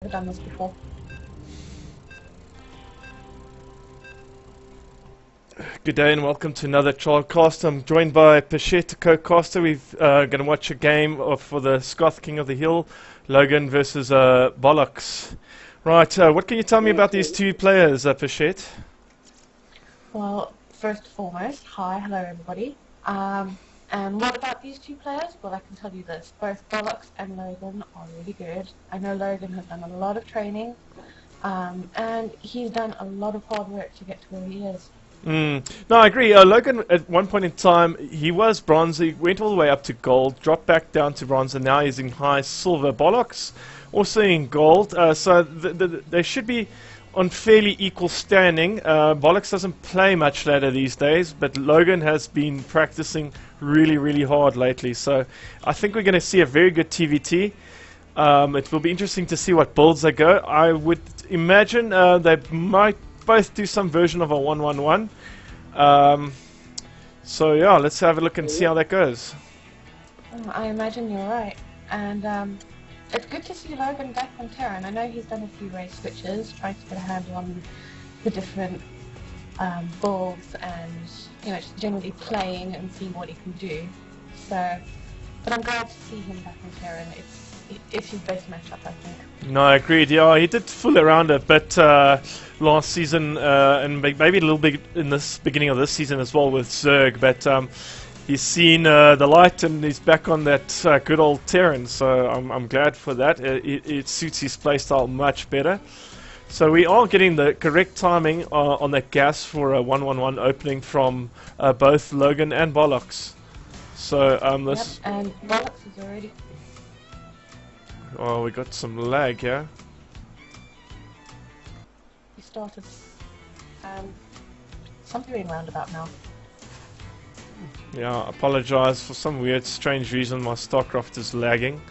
never done this before. Good day and welcome to another Trialcast. I'm joined by Pachet, co-caster. We're going to watch a game for the SKOTH King of the Hill, Logan versus BOLOKS. Right, what can you tell me about these two players, Pachet? Well, first and foremost, hello everybody. And what about these two players? Well, I can tell you this, both BOLOKS and Logan are really good. I know Logan has done a lot of training, and he's done a lot of hard work to get to where he is. No, I agree. Logan, at one point in time, he was bronze. He went all the way up to gold, dropped back down to bronze, and now he's in high silver. BOLOKS also in gold. So they should be on fairly equal standing. BOLOKS doesn't play much ladder these days, but Logan has been practicing really hard lately. So I think we're going to see a very good TVT. It will be interesting to see what builds they go. I would imagine they might both do some version of a 1-1-1. So yeah, let's have a look and see how that goes. I imagine you're right, and it's good to see Logan back on Terran. I know he's done a few race switches, trying to get a handle on the different builds, and just generally playing and seeing what he can do. So, but I'm glad to see him back on Terran. It's his best matchup, I think. No, I agreed. Yeah, he did fool around a bit last season, and maybe a little bit in this beginning of this season as well with Zerg. But he's seen the light, and he's back on that good old Terran. So I'm glad for that. It suits his playstyle much better. So we are getting the correct timing on that gas for a 1-1-1 opening from both Logan and BOLOKS. So this. Yep, and BOLOKS is already. Oh, we got some lag here. He started something roundabout now. Yeah, I apologize for some weird, strange reason my StarCraft is lagging.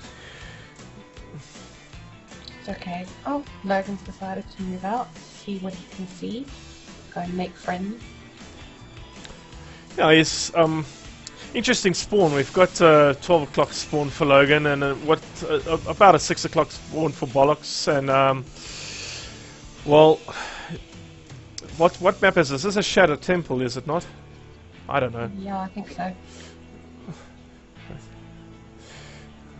It's okay. Oh, Logan's decided to move out, see what he can see, go and make friends. Yeah, he's interesting spawn. We've got 12 o'clock spawn for Logan, and about a 6 o'clock spawn for BOLOKS. And well, what map is this? This is a Shadow Temple, is it not? I don't know. Yeah, I think so.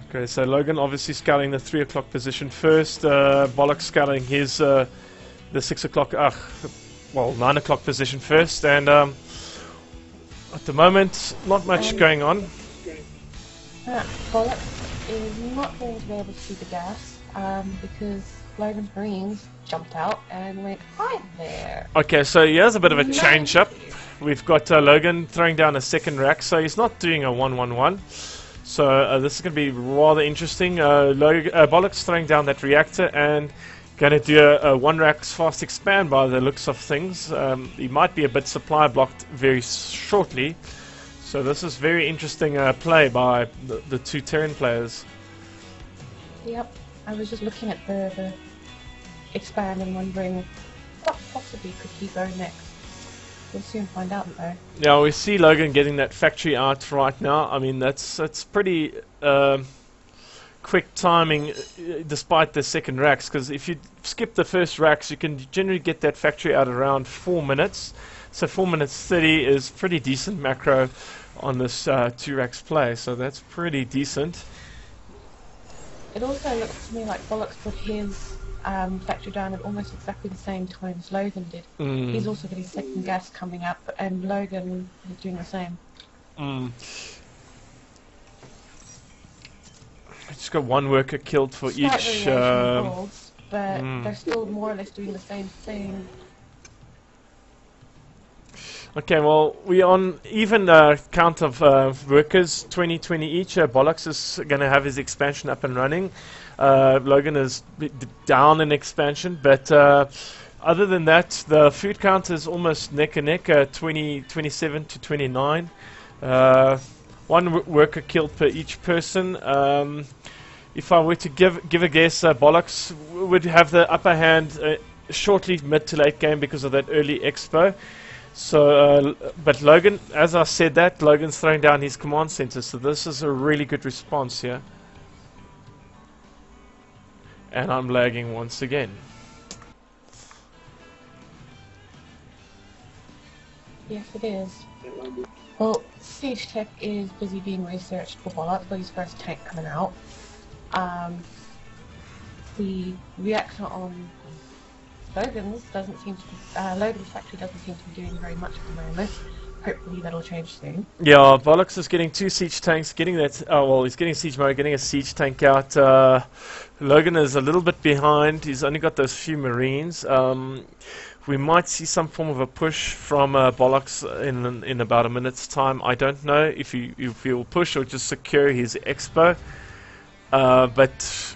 Okay, so Logan obviously scouting the 3 o'clock position first. BOLOKS scouting his the 6 o'clock, 9 o'clock position first, and at the moment, not much going on. BOLOKS is not going to be able to see the gas because Logan's Marines jumped out and went, "Hi there." Okay, so here's a bit of a change up. We've got Logan throwing down a second rack, so he's not doing a 1-1-1. So this is going to be rather interesting. BOLOKS throwing down that reactor and going to do a one rack fast expand by the looks of things. He might be a bit supply blocked very shortly. So this is very interesting play by the two Terran players. Yep, I was just looking at the expand and wondering what possibly could he go next. We'll soon find out though. Yeah, we see Logan getting that factory out right now. I mean, that's pretty quick timing despite the second racks, because if you skip the first racks, you can generally get that factory out around 4 minutes. So 4 minutes 30 is pretty decent macro on this 2 racks play, so that's pretty decent. It also looks to me like BOLOKS put his factory down at almost exactly the same time as Logan did. He's also got his second gas coming up, and Logan is doing the same. Just got one worker killed for each. Builds, but they're still more or less doing the same thing. Okay, well, we're on even count of workers, 20 each. BOLOKS is going to have his expansion up and running. Logan is down in expansion, but other than that, the food count is almost neck and neck, 27 to 29. One worker killed per each person. If I were to give a guess, BOLOKS would have the upper hand shortly mid to late game because of that early expo. So, but Logan, as I said that, Logan's throwing down his command center, so this is a really good response here. And I'm lagging once again. Yes, it is. Well, Siege Tech is busy being researched for BOLOKS, for his first tank coming out. The reactor on Logan's doesn't seem to be, Logan's factory doesn't seem to be doing very much at the moment. Hopefully that'll change soon. Yeah, BOLOKS is getting 2 siege tanks, getting that, well, he's getting siege mode, getting a siege tank out. Logan is a little bit behind, he's only got those few marines. We might see some form of a push from BOLOKS in about a minute's time. I don't know if he'll push or just secure his expo. But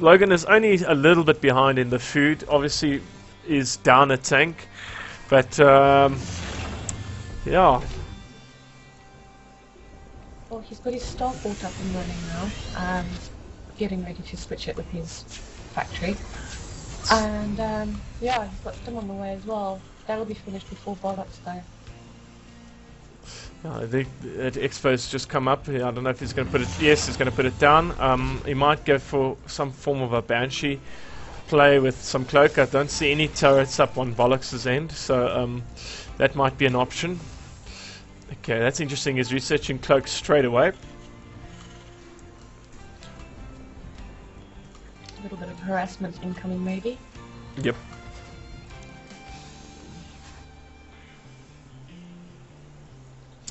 Logan is only a little bit behind in the food. Obviously, is down a tank, but yeah. Well, he's got his starport up and running now, getting ready to switch it with his factory. And yeah, he's got them on the way as well. That'll be finished before BOLOKS though. Yeah, the expo's just come up. I don't know if he's going to put it. Yes, he's going to put it down. He might go for some form of a banshee play with some cloak. I don't see any turrets up on BOLOKS' end, so that might be an option. Okay, that's interesting. He's researching cloak straight away. A little bit of harassment incoming, maybe. Yep.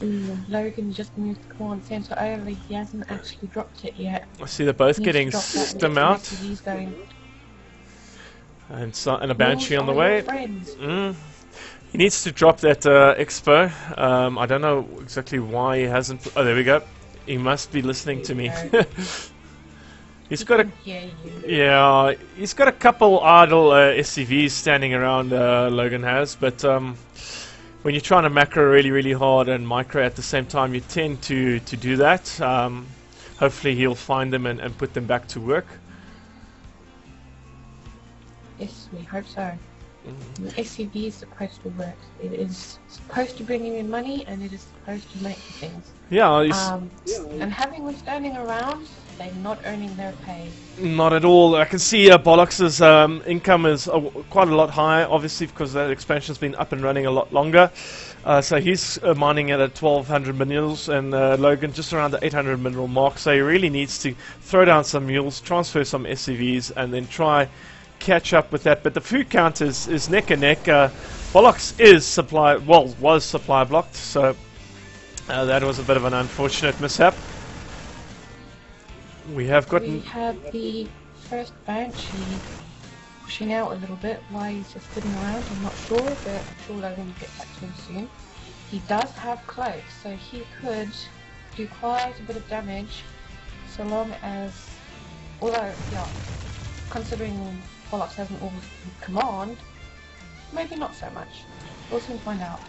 Logan just moved the command center over. He hasn't actually dropped it yet. I see they're both getting system out. He's going. And a banshee on the way. Friends. He needs to drop that expo. I don't know exactly why he hasn't. Oh, there we go. He must be listening to me. He's got a he's got a couple idle SCVs standing around. Logan has, but when you're trying to macro really hard and micro at the same time, you tend to do that. Hopefully, he'll find them and put them back to work. Yes, we hope so. The SCV is supposed to work. It is supposed to bring you in money, and it is supposed to make you things. Yeah. And having them standing around, they're not earning their pay. Not at all. I can see BOLOKS' income is quite a lot higher, obviously, because that expansion's been up and running a lot longer. So he's mining at 1,200 minerals, and Logan just around the 800 mineral mark. So he really needs to throw down some mules, transfer some SCVs, and then try catch up with that. But the food count is neck and neck. BOLOKS is was supply blocked, so that was a bit of an unfortunate mishap. We have the first banshee pushing out a little bit. Why he's just sitting around, I'm not sure, but I'm sure Logan will get back to him soon. He does have cloaks, so he could do quite a bit of damage, so long as, although, yeah, considering BOLOKS hasn't always command, maybe not so much. We'll soon find out.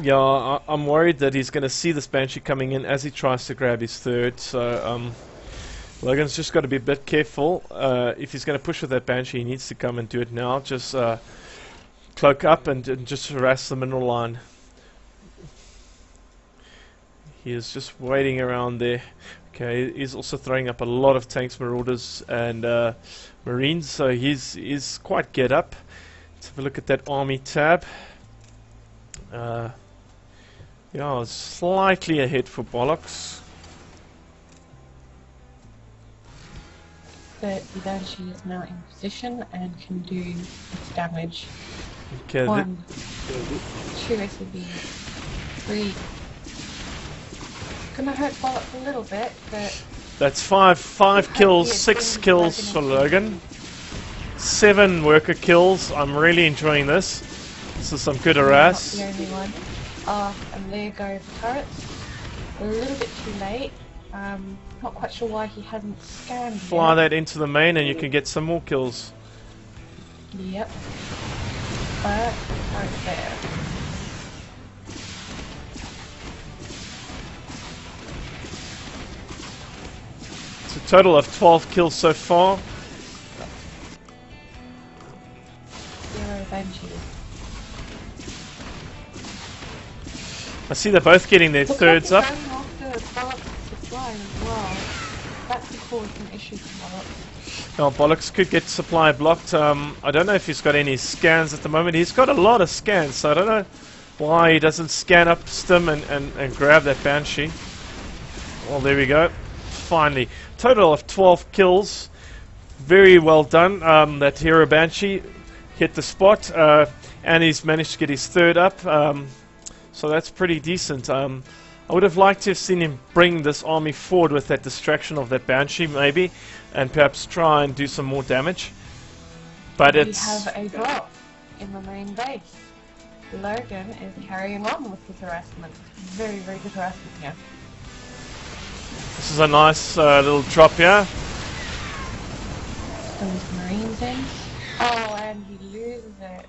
Yeah, I'm worried that he's going to see this banshee coming in as he tries to grab his third, so Logan's just got to be a bit careful. If he's going to push with that banshee, he needs to come and do it now. Just cloak up and just harass the mineral line. He is just waiting around there. Okay, he's also throwing up a lot of tanks, marauders, and marines, so he's quite get up. Let's have a look at that army tab. Yeah, slightly ahead for BOLOKS. But the banshee is now in position and can do its damage. Okay, 1, 2 SCVs, 3. Gonna hurt BOLOKS a little bit, but that's five kills, 6 kills for Logan, 7 worker kills. I'm really enjoying this. This is some good harass. Not the only one. And there go the turrets. A little bit too late. Not quite sure why he hasn't scanned Fly yet. that into the main and you can get some more kills. Yep. But right there. It's a total of 12 kills so far. 0 banshees. I see they're both getting their thirds up. Going after BOLOKS supply as well. That could cause some issues for BOLOKS. Now BOLOKS could get supply blocked. I don't know if he's got any scans at the moment. He's got a lot of scans, so I don't know why he doesn't scan up Stim and grab that Banshee. Well, there we go. Finally. Total of 12 kills. Very well done. That Hero Banshee hit the spot, and he's managed to get his third up. So that's pretty decent. I would have liked to have seen him bring this army forward with that distraction of that Banshee, maybe, and perhaps try and do some more damage. But we have a drop in the main base. Logan is carrying on with his harassment. Very, very good harassment here. This is a nice little drop here. Those Marines in. Oh, and he loses it.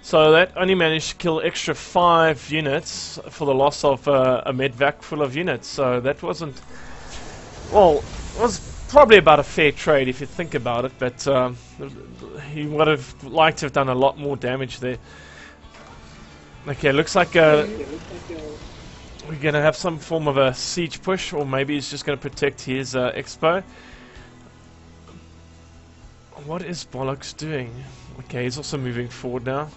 So that only managed to kill extra 5 units for the loss of a medvac full of units. So that wasn't... Well, it was probably about a fair trade if you think about it, but he would have liked to have done a lot more damage there. Okay, looks like we're going to have some form of a siege push, or maybe he's just going to protect his expo. What is BOLOKS doing? Okay, he's also moving forward now.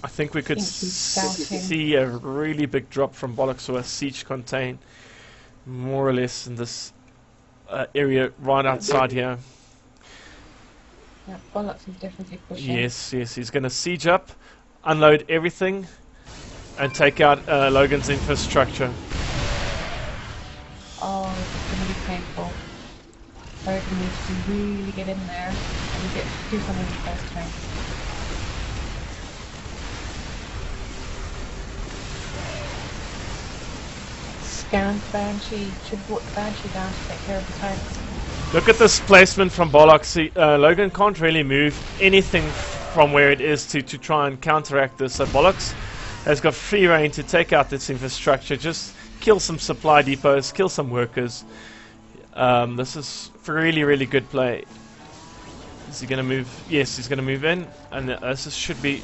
I think we could see a really big drop from BOLOKS or a siege contain, more or less in this area right outside here. Yeah, BOLOKS is definitely pushing. Yes, yes, he's going to siege up, unload everything, and take out Logan's infrastructure. Oh, it's going to be painful. Logan needs to really get in there and do something the first turn. Scan Banshee, should put Banshee down to take care of the tanks. Look at this placement from BOLOKS. Logan can't really move anything from where it is to try and counteract this. BOLOKS has got free reign to take out this infrastructure, just kill some supply depots, kill some workers. This is really, really good play. Is he going to move? Yes, he's going to move in, and this should be...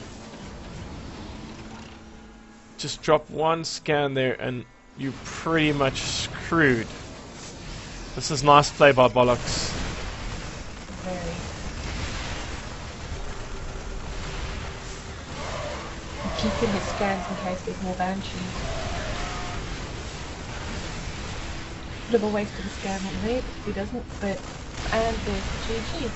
Just drop one scan there and you're pretty much screwed. This is nice play by BOLOKS. Very. Keeping his scans in case there's more Banshees. Bit of a waste of a scan on there if he doesn't, but... And there's the GG.